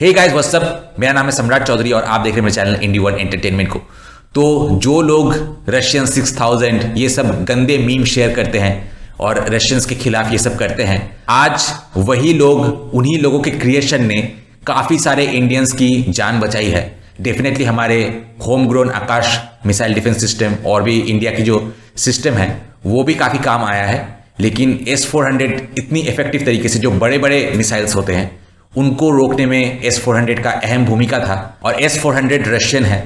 Hey guys what's up, मेरा नाम है सम्राट चौधरी और आप देख रहे हैं मेरे चैनल इंडी वन एंटरटेनमेंट को। तो जो लोग रशियन 6000 ये सब गंदे मीम शेयर करते हैं और रशियंस के खिलाफ ये सब करते हैं, आज वही लोग, उन्हीं लोगों के क्रिएशन ने काफ़ी सारे इंडियंस की जान बचाई है। डेफिनेटली हमारे होम ग्रोन आकाश मिसाइल डिफेंस सिस्टम और भी इंडिया की जो सिस्टम है वो भी काफ़ी काम आया है। लेकिन S-400 इतनी इफेक्टिव तरीके से, जो बड़े बड़े मिसाइल्स होते हैं उनको रोकने में S-400 का अहम भूमिका था। और S-400 रशियन है,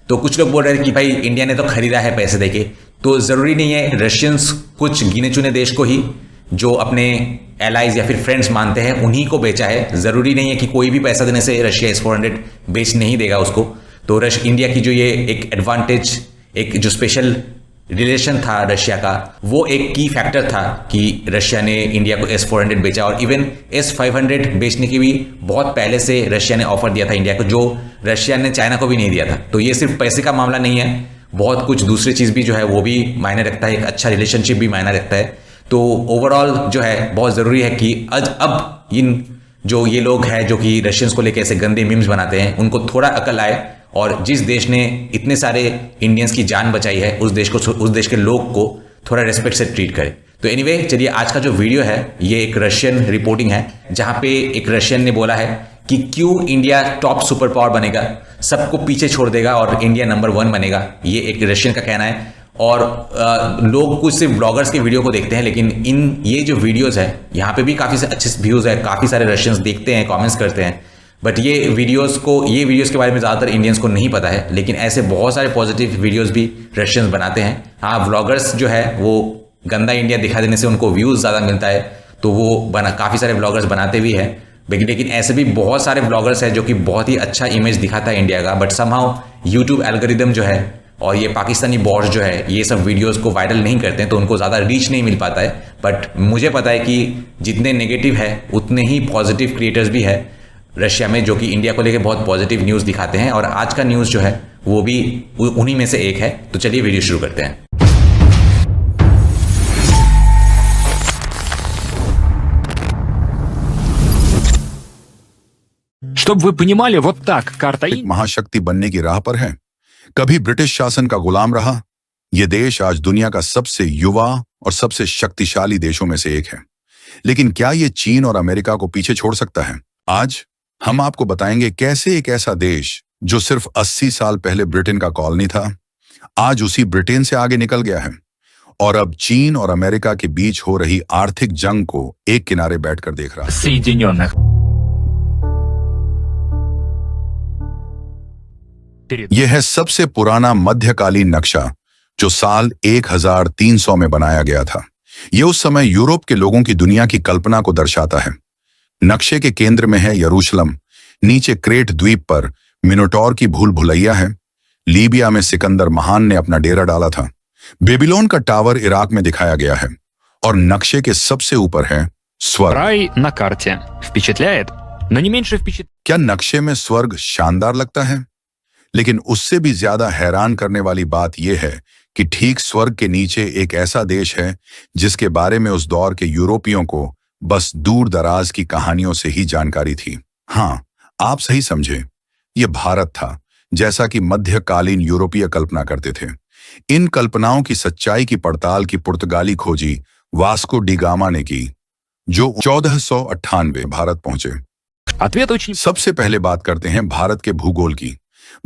तो कुछ लोग बोल रहे हैं कि भाई इंडिया ने तो खरीदा है पैसे देके। तो ज़रूरी नहीं है, रशियंस कुछ गिने चुने देश को ही, जो अपने एलाइज या फिर फ्रेंड्स मानते हैं, उन्हीं को बेचा है। ज़रूरी नहीं है कि कोई भी पैसा देने से रशिया S-400 बेच नहीं देगा उसको। तो इंडिया की जो ये एक एडवांटेज, एक जो स्पेशल रिलेशन था रशिया का, वो एक की फैक्टर था कि रशिया ने इंडिया को S-400 बेचा। और इवन S-500 बेचने की भी बहुत पहले से रशिया ने ऑफर दिया था इंडिया को, जो रशिया ने चाइना को भी नहीं दिया था। तो ये सिर्फ पैसे का मामला नहीं है, बहुत कुछ दूसरी चीज़ भी जो है वो भी मायने रखता है, एक अच्छा रिलेशनशिप भी मायने रखता है। तो ओवरऑल जो है बहुत ज़रूरी है कि अब इन जो ये लोग हैं जो कि रशियंस को लेकर ऐसे गंदे मीम्स बनाते हैं, उनको थोड़ा अकल आए और जिस देश ने इतने सारे इंडियंस की जान बचाई है उस देश के लोग को थोड़ा रिस्पेक्ट से ट्रीट करे। तो एनीवे, चलिए आज का जो वीडियो है ये एक रशियन रिपोर्टिंग है, जहां पे एक रशियन ने बोला है कि क्यों इंडिया टॉप सुपर पावर बनेगा, सबको पीछे छोड़ देगा और इंडिया नंबर 1 बनेगा। ये एक रशियन का कहना है। और लोग कुछ सिर्फ ब्लॉगर्स के वीडियो को देखते हैं, लेकिन ये जो वीडियोस है यहाँ पे भी काफ़ी अच्छे व्यूज़ है, काफ़ी सारे रशियंस देखते हैं, कमेंट्स करते हैं। बट ये वीडियोस के बारे में ज़्यादातर इंडियंस को नहीं पता है, लेकिन ऐसे बहुत सारे पॉजिटिव वीडियोस भी रशियंस बनाते हैं। हाँ, व्लॉगर्स जो है वो गंदा इंडिया दिखा देने से उनको व्यूज़ ज़्यादा मिलता है, तो वो काफ़ी सारे व्लॉगर्स बनाते भी हैं। लेकिन ऐसे भी बहुत सारे व्लॉगर्स हैं जो कि बहुत ही अच्छा इमेज दिखाता है इंडिया का, बट समहाउ यूट्यूब एल्गोरिदम जो है और ये पाकिस्तानी बॉट्स जो है ये सब वीडियोस को वायरल नहीं करते हैं, तो उनको ज़्यादा रीच नहीं मिल पाता है। बट मुझे पता है कि जितने नेगेटिव है उतने ही पॉजिटिव क्रिएटर्स भी है रशिया में, जो कि इंडिया को लेकर बहुत पॉजिटिव न्यूज़ दिखाते हैं। और आज का न्यूज़ जो है वो भी उन्हीं में से एक है। तो चलिए वीडियो शुरू करते हैं। Чтобы вы понимали, вот так карта एक महाशक्ति बनने की राह पर है। कभी ब्रिटिश शासन का गुलाम रहा, यह देश आज दुनिया का सबसे युवा और सबसे शक्तिशाली देशों में से एक है। लेकिन क्या यह चीन और अमेरिका को पीछे छोड़ सकता है? आज हम आपको बताएंगे कैसे एक ऐसा देश जो सिर्फ 80 साल पहले ब्रिटेन का कॉलोनी था, आज उसी ब्रिटेन से आगे निकल गया है और अब चीन और अमेरिका के बीच हो रही आर्थिक जंग को एक किनारे बैठकर देख रहा है। Соединенных. यह है सबसे पुराना मध्यकालीन नक्शा जो साल 1300 में बनाया गया था। यह उस समय यूरोप के लोगों की दुनिया की कल्पना को दर्शाता है। नक्शे के केंद्र में है यरूशलम, नीचे क्रेट द्वीप पर मिनोटोर की भूल भुलैया है, लीबिया में सिकंदर महान ने अपना डेरा डाला था, बेबीलोन का टावर इराक में दिखाया गया है और नक्शे के सबसे ऊपर है स्वर्ग। Рай на карте. Впечатляет, но не меньше впечатляет. क्या नक्शे में स्वर्ग शानदार लगता है? लेकिन उससे भी ज्यादा हैरान करने वाली बात यह है कि ठीक स्वर्ग के नीचे एक ऐसा देश है जिसके बारे में उस दौर के यूरोपियों को बस दूर दराज की कहानियों से ही जानकारी थी। हाँ, आप सही समझे, यह भारत था, जैसा कि मध्यकालीन यूरोपीय कल्पना करते थे। इन कल्पनाओं की सच्चाई की पड़ताल की पुर्तगाली खोजी वास्को डी गामा ने की, जो 1498 भारत पहुंचे। Ответ очень... सबसे पहले बात करते हैं भारत के भूगोल की।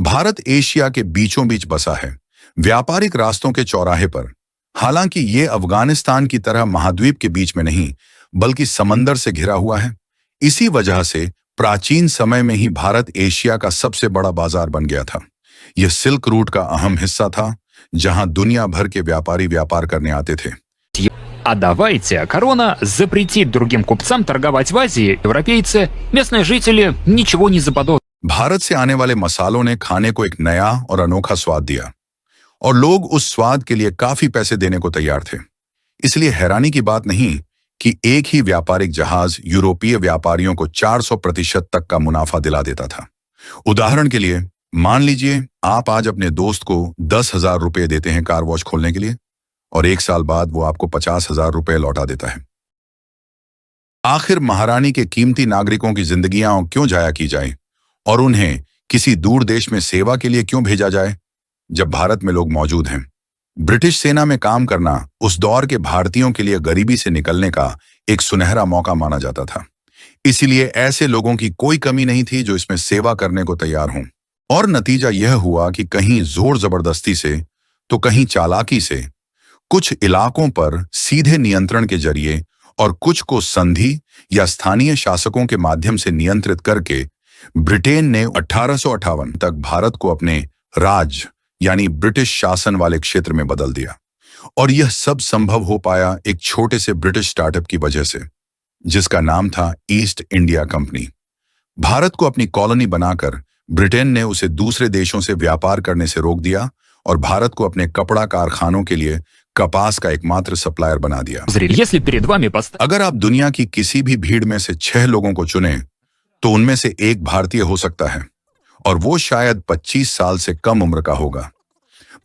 भारत एशिया के बीचों बीच बसा है, व्यापारिक रास्तों के चौराहे पर। हालांकि ये अफगानिस्तान की तरह महाद्वीप के बीच में नहीं, बल्कि समंदर से घिरा हुआ है। इसी वजह से प्राचीन समय में ही भारत एशिया का सबसे बड़ा बाजार बन गया था। यह सिल्क रूट का अहम हिस्सा था, जहां दुनिया भर के व्यापारी व्यापार करने आते थे। А давайте, корона запретит другим купцам торговать в Азии. Европейцы, местные жители ничего не заподозрят. भारत से आने वाले मसालों ने खाने को एक नया और अनोखा स्वाद दिया और लोग उस स्वाद के लिए काफी पैसे देने को तैयार थे। इसलिए हैरानी की बात नहीं कि एक ही व्यापारिक जहाज यूरोपीय व्यापारियों को 400% तक का मुनाफा दिला देता था। उदाहरण के लिए, मान लीजिए आप आज अपने दोस्त को 10,000 रुपए देते हैं कार वॉश खोलने के लिए और 1 साल बाद वो आपको 50,000 रुपए लौटा देता है। आखिर महारानी के कीमती नागरिकों की जिंदगियां क्यों जाया की जाए और उन्हें किसी दूर देश में सेवा के लिए क्यों भेजा जाए जब भारत में लोग मौजूद हैं। ब्रिटिश सेना में काम करना उस दौर के भारतीयों के लिए गरीबी से निकलने का एक सुनहरा मौका माना जाता था। इसीलिए ऐसे लोगों की कोई कमी नहीं थी जो इसमें सेवा करने को तैयार हों। और नतीजा यह हुआ कि कहीं जोर जबरदस्ती से तो कहीं चालाकी से, कुछ इलाकों पर सीधे नियंत्रण के जरिए और कुछ को संधि या स्थानीय शासकों के माध्यम से नियंत्रित करके ब्रिटेन ने 1858 तक भारत को अपने राज यानी ब्रिटिश शासन वाले क्षेत्र में बदल दिया। और यह सब संभव हो पाया एक छोटे से ब्रिटिश स्टार्टअप की वजह से, जिसका नाम था ईस्ट इंडिया कंपनी। भारत को अपनी कॉलोनी बनाकर ब्रिटेन ने उसे दूसरे देशों से व्यापार करने से रोक दिया और भारत को अपने कपड़ा कारखानों के लिए कपास का एकमात्र सप्लायर बना दिया। Если перед вами अगर आप दुनिया की किसी भी भीड़ में से 6 लोगों को चुने तो उनमें से एक भारतीय हो सकता है और वो शायद 25 साल से कम उम्र का होगा।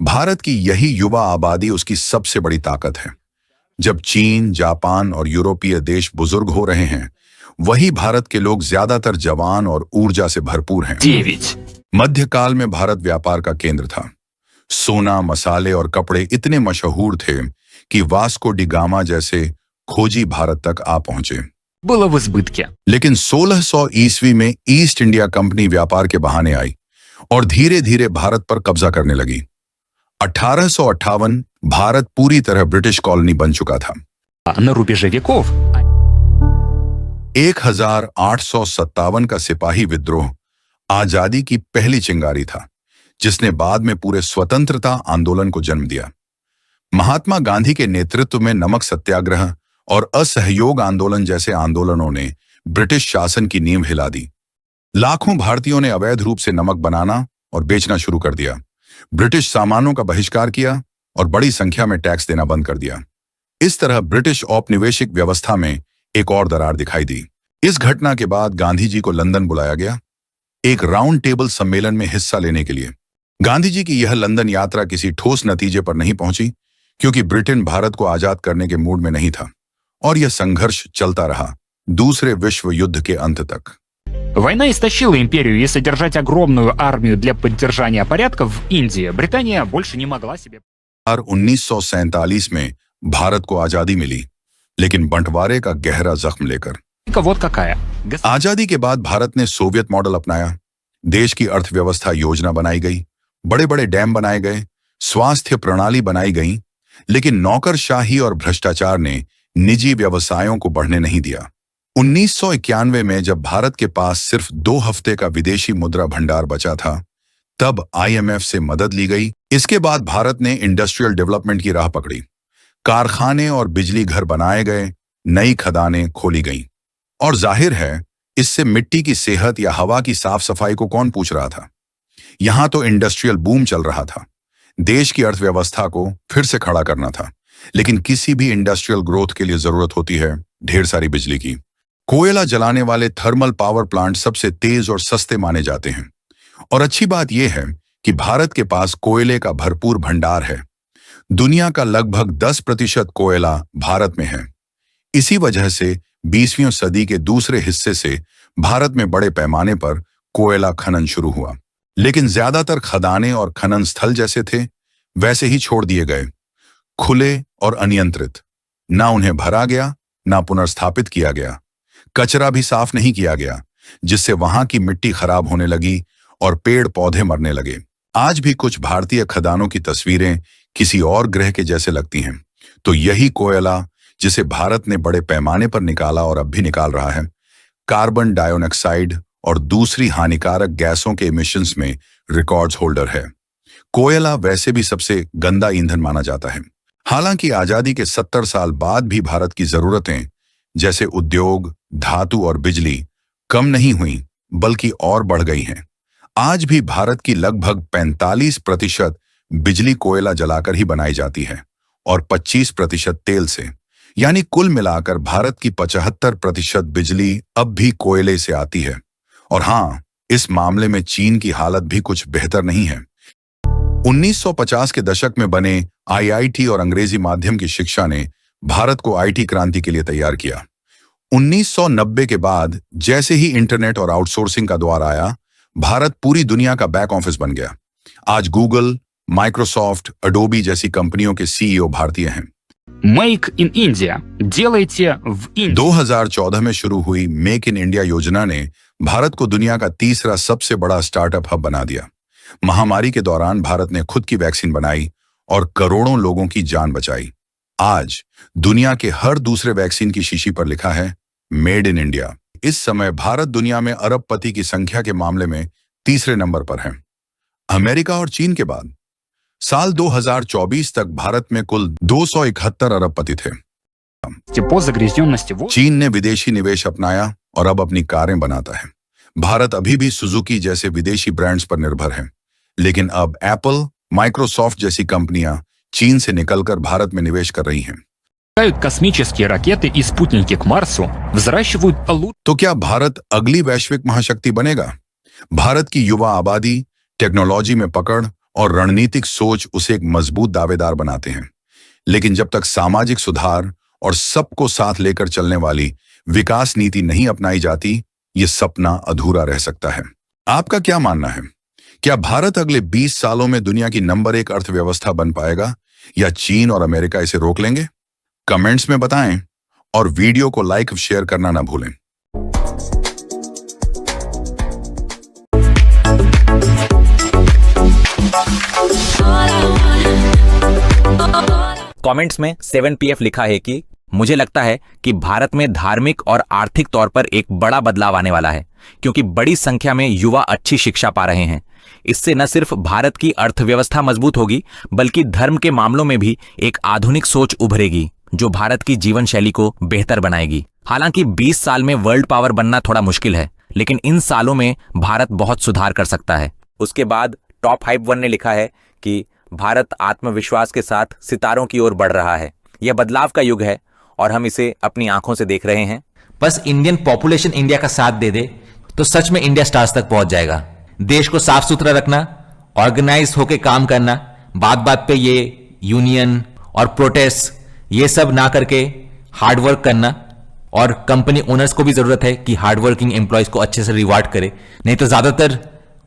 भारत की यही युवा आबादी उसकी सबसे बड़ी ताकत है। जब चीन, जापान और यूरोपीय देश बुजुर्ग हो रहे हैं, वही भारत के लोग ज्यादातर जवान और ऊर्जा से भरपूर हैं। 9. मध्यकाल में भारत व्यापार का केंद्र था। सोना, मसाले और कपड़े इतने मशहूर थे कि वास्को डी गामा जैसे खोजी भारत तक आ पहुंचे। Было в избытке. लेकिन 1600 ईस्वी में ईस्ट इंडिया कंपनी व्यापार के बहाने आई और धीरे धीरे भारत पर कब्जा करने लगी। 1858 भारत पूरी तरह ब्रिटिश कॉलोनी बन चुका था। На рубеже веков 1857 का सिपाही विद्रोह आजादी की पहली चिंगारी था, जिसने बाद में पूरे स्वतंत्रता आंदोलन को जन्म दिया। महात्मा गांधी के नेतृत्व में नमक सत्याग्रह और असहयोग आंदोलन जैसे आंदोलनों ने ब्रिटिश शासन की नींव हिला दी। लाखों भारतीयों ने अवैध रूप से नमक बनाना और बेचना शुरू कर दिया, ब्रिटिश सामानों का बहिष्कार किया और बड़ी संख्या में टैक्स देना बंद कर दिया। इस तरह ब्रिटिश औपनिवेशिक व्यवस्था में एक और दरार दिखाई दी। इस घटना के बाद गांधी जी को लंदन बुलाया गया एक राउंड टेबल सम्मेलन में हिस्सा लेने के लिए। गांधी जी की यह लंदन यात्रा किसी ठोस नतीजे पर नहीं पहुंची, क्योंकि ब्रिटेन भारत को आजाद करने के मूड में नहीं था और यह संघर्ष चलता रहा दूसरे विश्व युद्ध के अंत तक। Война истощила империю, и содержать огромную армию для поддержания порядка в Индии Британия больше не могла себе. 1947 में भारत को आजादी मिली, लेकिन बंटवारे का गहरा जख्म लेकर। Вот какая. आजादी के बाद भारत ने सोवियत मॉडल अपनाया। देश की अर्थव्यवस्था योजना बनाई गई, बड़े बड़े डैम बनाए गए, स्वास्थ्य प्रणाली बनाई गई, लेकिन नौकरशाही और भ्रष्टाचार ने निजी व्यवसायों को बढ़ने नहीं दिया। 1991 में जब भारत के पास सिर्फ 2 हफ्ते का विदेशी मुद्रा भंडार बचा था, तब IMF से मदद ली गई। इसके बाद भारत ने इंडस्ट्रियल डेवलपमेंट की राह पकड़ी, कारखाने और बिजली घर बनाए गए, नई खदानें खोली गईं। और जाहिर है, इससे मिट्टी की सेहत या हवा की साफ सफाई को कौन पूछ रहा था। यहां तो इंडस्ट्रियल बूम चल रहा था, देश की अर्थव्यवस्था को फिर से खड़ा करना था। लेकिन किसी भी इंडस्ट्रियल ग्रोथ के लिए जरूरत होती है ढेर सारी बिजली की। कोयला जलाने वाले थर्मल पावर प्लांट सबसे तेज और सस्ते माने जाते हैं। और अच्छी बात यह है कि भारत के पास कोयले का भरपूर भंडार है। दुनिया का लगभग 10% कोयला भारत में है। इसी वजह से 20वीं सदी के दूसरे हिस्से से भारत में बड़े पैमाने पर कोयला खनन शुरू हुआ। लेकिन ज्यादातर खदानें और खनन स्थल जैसे थे वैसे ही छोड़ दिए गए, खुले और अनियंत्रित। ना उन्हें भरा गया, ना पुनर्स्थापित किया गया। कचरा भी साफ नहीं किया गया, जिससे वहां की मिट्टी खराब होने लगी और पेड़ पौधे मरने लगे। आज भी कुछ भारतीय खदानों की तस्वीरें किसी और ग्रह के जैसे लगती हैं। तो यही कोयला जिसे भारत ने बड़े पैमाने पर निकाला और अब भी निकाल रहा है, कार्बन डाइऑक्साइड और दूसरी हानिकारक गैसों के इमिशंस में रिकॉर्ड्स होल्डर है। कोयला वैसे भी सबसे गंदा ईंधन माना जाता है। हालांकि आजादी के 70 साल बाद भी भारत की जरूरतें जैसे उद्योग, धातु और बिजली कम नहीं हुई, बल्कि और बढ़ गई हैं। आज भी भारत की लगभग 45% बिजली कोयला जलाकर ही बनाई जाती है और 25% तेल से। यानी कुल मिलाकर भारत की 75% बिजली अब भी कोयले से आती है। और हाँ, इस मामले में चीन की हालत भी कुछ बेहतर नहीं है। 1950 के दशक में बने IIT और अंग्रेजी माध्यम की शिक्षा ने भारत को IT क्रांति के लिए तैयार किया। 1990 के बाद जैसे ही इंटरनेट और आउटसोर्सिंग का द्वार आया, भारत पूरी दुनिया का बैक ऑफिस बन गया। आज गूगल, माइक्रोसॉफ्ट, अडोबी जैसी कंपनियों के सीईओ भारतीय हैं। Make in India. Делайте в Индии. 2014 में शुरू हुई मेक इन इंडिया योजना ने भारत को दुनिया का तीसरा सबसे बड़ा स्टार्टअप हब बना दिया। महामारी के दौरान भारत ने खुद की वैक्सीन बनाई और करोड़ों लोगों की जान बचाई। आज दुनिया के हर दूसरे वैक्सीन की शीशी पर लिखा है मेड इन इंडिया। इस समय भारत दुनिया में अरबपति की संख्या के मामले में तीसरे नंबर पर है, अमेरिका और चीन के बाद। साल 2024 तक भारत में कुल 271 अरबपति थे। По загрязненности воздуха. चीन ने विदेशी निवेश अपनाया और अब अपनी कारें बनाता है। भारत अभी भी सुजुकी जैसे विदेशी ब्रांड्स पर निर्भर है, लेकिन अब एप्पल, माइक्रोसॉफ्ट जैसी कंपनियां चीन से निकलकर भारत में निवेश कर रही हैं। Космические रакеты и спутники к Марсу взращивают तो क्या भारत अगली वैश्विक महाशक्ति बनेगा? भारत की युवा आबादी, टेक्नोलॉजी में पकड़ और रणनीतिक सोच उसे एक मजबूत दावेदार बनाते हैं। लेकिन जब तक सामाजिक सुधार और सबको साथ लेकर चलने वाली विकास नीति नहीं अपनाई जाती, ये सपना अधूरा रह सकता है। आपका क्या मानना है? क्या भारत अगले 20 सालों में दुनिया की नंबर 1 अर्थव्यवस्था बन पाएगा या चीन और अमेरिका इसे रोक लेंगे? कमेंट्स में बताएं और वीडियो को लाइक और शेयर करना ना भूलें। कमेंट्स में 7PF लिखा है कि मुझे लगता है कि भारत में धार्मिक और आर्थिक तौर पर एक बड़ा बदलाव आने वाला है, क्योंकि बड़ी संख्या में युवा अच्छी शिक्षा पा रहे हैं। इससे न सिर्फ भारत की अर्थव्यवस्था मजबूत होगी, बल्कि धर्म के मामलों में भी एक आधुनिक सोच उभरेगी, जो भारत की जीवन शैली को बेहतर बनाएगी। हालांकि 20 साल में वर्ल्ड पावर बनना थोड़ा मुश्किल है, लेकिन इन सालों में भारत बहुत सुधार कर सकता है। उसके बाद टॉप हाइप 1 ने लिखा है कि भारत आत्मविश्वास के साथ सितारों की ओर बढ़ रहा है। यह बदलाव का युग है और हम इसे अपनी आंखों से देख रहे हैं। बस इंडियन पॉपुलेशन इंडिया का साथ दे दे तो सच में इंडिया स्टार्स तक पहुंच जाएगा। देश को साफ सुथरा रखना, ऑर्गेनाइज होकर काम करना, बात बात पे ये यूनियन और प्रोटेस्ट ये सब ना करके हार्ड वर्क करना, और कंपनी ओनर्स को भी जरूरत है कि हार्ड वर्किंग एम्प्लॉयज को अच्छे से रिवार्ड करे। नहीं तो ज्यादातर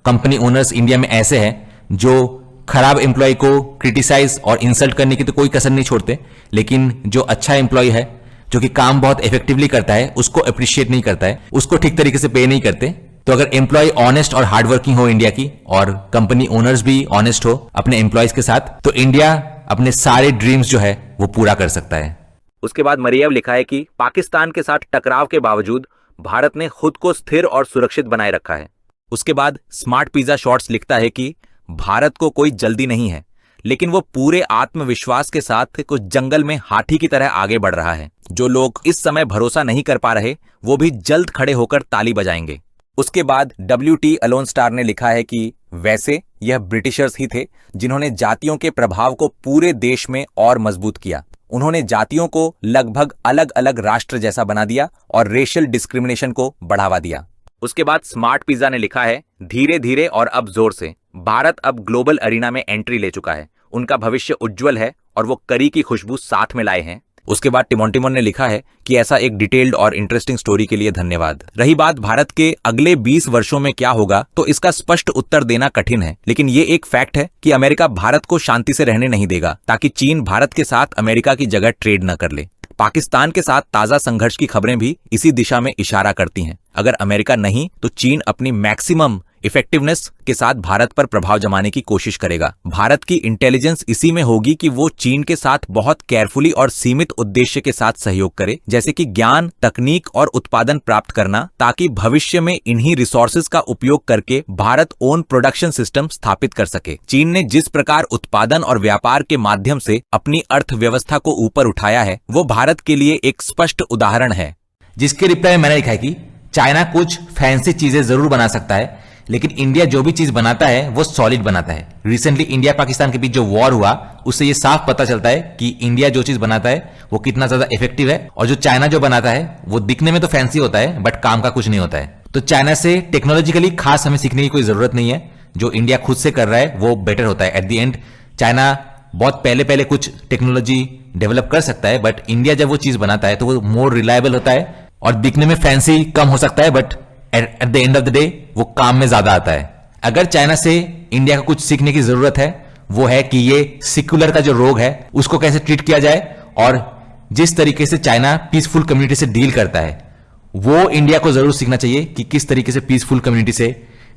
कंपनी ओनर्स इंडिया में ऐसे हैं जो खराब एम्प्लॉय को क्रिटिसाइज और इंसल्ट करने की तो कोई कसर नहीं छोड़ते, लेकिन जो अच्छा एम्प्लॉय है, जो कि काम बहुत इफेक्टिवली करता है, उसको अप्रिशिएट नहीं करता है, उसको ठीक तरीके से पे नहीं करते। तो अगर एम्प्लॉय ऑनेस्ट और हार्ड वर्किंग हो इंडिया की, और कंपनी ओनर्स भी ऑनेस्ट हो अपने एम्प्लॉयज के साथ, तो इंडिया अपने सारे ड्रीम्स जो है वो पूरा कर सकता है। उसके बाद मरियव लिखा है कि पाकिस्तान के साथ टकराव के बावजूद भारत ने खुद को स्थिर और सुरक्षित बनाए रखा है। उसके बाद स्मार्ट पिज्जा शॉर्ट्स लिखता है कि भारत को कोई जल्दी नहीं है, लेकिन वो पूरे आत्मविश्वास के साथ कुछ जंगल में हाथी की तरह आगे बढ़ रहा है। जो लोग इस समय भरोसा नहीं कर पा रहे, वो भी जल्द खड़े होकर ताली बजाएंगे। उसके बाद WT अलोन स्टार ने लिखा है कि वैसे यह ब्रिटिशर्स ही थे जिन्होंने जातियों के प्रभाव को पूरे देश में और मजबूत किया। उन्होंने जातियों को लगभग अलग अलग राष्ट्र जैसा बना दिया और रेशियल डिस्क्रिमिनेशन को बढ़ावा दिया। उसके बाद स्मार्ट पिज्जा ने लिखा है धीरे धीरे और अब जोर से भारत अब ग्लोबल अरीना में एंट्री ले चुका है। उनका भविष्य उज्जवल है और वो करी की खुशबू साथ में लाए हैं। उसके बाद टिमोन ने लिखा है कि ऐसा एक डिटेल्ड और इंटरेस्टिंग स्टोरी के लिए धन्यवाद। रही बात भारत के अगले 20 वर्षों में क्या होगा, तो इसका स्पष्ट उत्तर देना कठिन है, लेकिन ये एक फैक्ट है कि अमेरिका भारत को शांति से रहने नहीं देगा, ताकि चीन भारत के साथ अमेरिका की जगह ट्रेड न कर ले। पाकिस्तान के साथ ताजा संघर्ष की खबरें भी इसी दिशा में इशारा करती हैं। अगर अमेरिका नहीं, तो चीन अपनी मैक्सिमम इफेक्टिवनेस के साथ भारत पर प्रभाव जमाने की कोशिश करेगा। भारत की इंटेलिजेंस इसी में होगी कि वो चीन के साथ बहुत केयरफुली और सीमित उद्देश्य के साथ सहयोग करे, जैसे कि ज्ञान, तकनीक और उत्पादन प्राप्त करना, ताकि भविष्य में इन्हीं रिसोर्सेज का उपयोग करके भारत ओन प्रोडक्शन सिस्टम स्थापित कर सके। चीन ने जिस प्रकार उत्पादन और व्यापार के माध्यम से अपनी अर्थव्यवस्था को ऊपर उठाया है, वो भारत के लिए एक स्पष्ट उदाहरण है। जिसके रिप्लाई में मैंने लिखा है कि चाइना कुछ फैंसी चीजें जरूर बना सकता है, लेकिन इंडिया जो भी चीज बनाता है वो सॉलिड बनाता है। रिसेंटली इंडिया पाकिस्तान के बीच जो वॉर हुआ, उससे ये साफ पता चलता है कि इंडिया जो चीज बनाता है वो कितना ज्यादा इफेक्टिव है, और जो चाइना जो बनाता है वो दिखने में तो फैंसी होता है, बट काम का कुछ नहीं होता है। तो चाइना से टेक्नोलॉजिकली खास हमें सीखने की कोई जरूरत नहीं है। जो इंडिया खुद से कर रहा है वो बेटर होता है। एट द एंड चाइना बहुत पहले कुछ टेक्नोलॉजी डेवलप कर सकता है, बट इंडिया जब वो चीज बनाता है तो वो मोर रिलायबल होता है, और दिखने में फैंसी कम हो सकता है, but at the end of the day वो काम में ज्यादा आता है। अगर चाइना से इंडिया को कुछ सीखने की जरूरत है वो है कि ये सिकुलर का जो रोग है उसको कैसे ट्रीट किया जाए, और जिस तरीके से चाइना पीसफुल कम्युनिटी से डील करता है वो इंडिया को जरूर सीखना चाहिए कि किस तरीके से पीसफुल कम्युनिटी से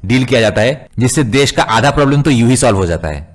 डील किया जाता है, जिससे देश का आधा प्रॉब्लम तो यूं ही सॉल्व हो जाता है।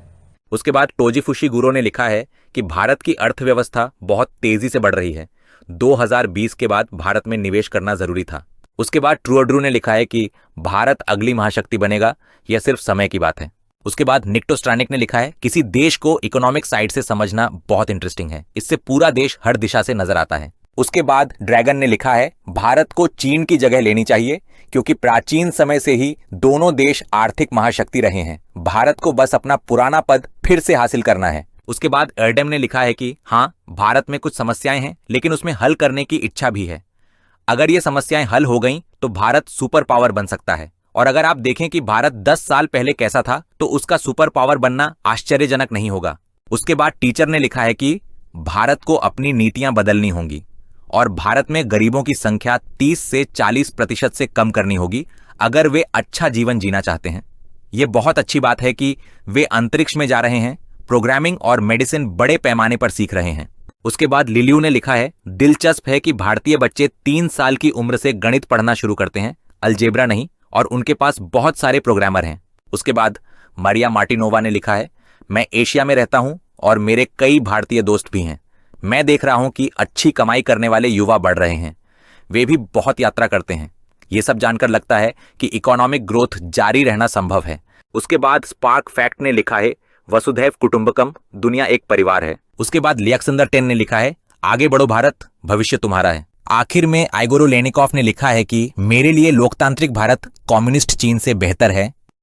उसके बाद टोजी फुशिगुरो ने लिखा है कि भारत की अर्थव्यवस्था बहुत तेजी से बढ़ रही है, 2020 के बाद भारत में निवेश करना जरूरी था। उसके बाद ट्रूअड्रू ने लिखा है कि भारत अगली महाशक्ति बनेगा, यह सिर्फ समय की बात है। उसके बाद निक्टो स्ट्रानिक ने लिखा है किसी देश को इकोनॉमिक साइड से समझना बहुत इंटरेस्टिंग है, इससे पूरा देश हर दिशा से नजर आता है। उसके बाद ड्रैगन ने लिखा है भारत को चीन की जगह लेनी चाहिए क्योंकि प्राचीन समय से ही दोनों देश आर्थिक महाशक्ति रहे हैं, भारत को बस अपना पुराना पद फिर से हासिल करना है। उसके बाद एर्डेम ने लिखा है कि हाँ, भारत में कुछ समस्याएं हैं लेकिन उसमें हल करने की इच्छा भी है। अगर ये समस्याएं हल हो गईं तो भारत सुपर पावर बन सकता है, और अगर आप देखें कि भारत 10 साल पहले कैसा था तो उसका सुपर पावर बनना आश्चर्यजनक नहीं होगा। उसके बाद टीचर ने लिखा है कि भारत को अपनी नीतियां बदलनी होंगी और भारत में गरीबों की संख्या 30 से 40% से कम करनी होगी अगर वे अच्छा जीवन जीना चाहते हैं। यह बहुत अच्छी बात है कि वे अंतरिक्ष में जा रहे हैं, प्रोग्रामिंग और मेडिसिन बड़े पैमाने पर सीख रहे हैं। उसके बाद लिलियू ने लिखा है दिलचस्प है कि भारतीय बच्चे 3 साल की उम्र से गणित पढ़ना शुरू करते हैं, अलजेब्रा नहीं, और उनके पास बहुत सारे प्रोग्रामर हैं। उसके बाद मारिया मार्टिनोवा ने लिखा है मैं एशिया में रहता हूं और मेरे कई भारतीय दोस्त भी हैं। मैं देख रहा हूं कि अच्छी कमाई करने वाले युवा बढ़ रहे हैं, वे भी बहुत यात्रा करते हैं। यह सब जानकर लगता है कि इकोनॉमिक ग्रोथ जारी रहना संभव है। उसके बाद स्पार्क फैक्ट ने लिखा है वसुधैव कुटुंबकम, दुनिया एक परिवार है। उसके बाद लियाक्संदर 10 ने लिखा है आगे बढ़ो भारत, भविष्य तुम्हारा है। आखिर में आइगोरो लेनिकॉफ ने लिखा है कि मेरे लिए लोकतांत्रिक भारत कम्युनिस्ट चीन से बेहतर है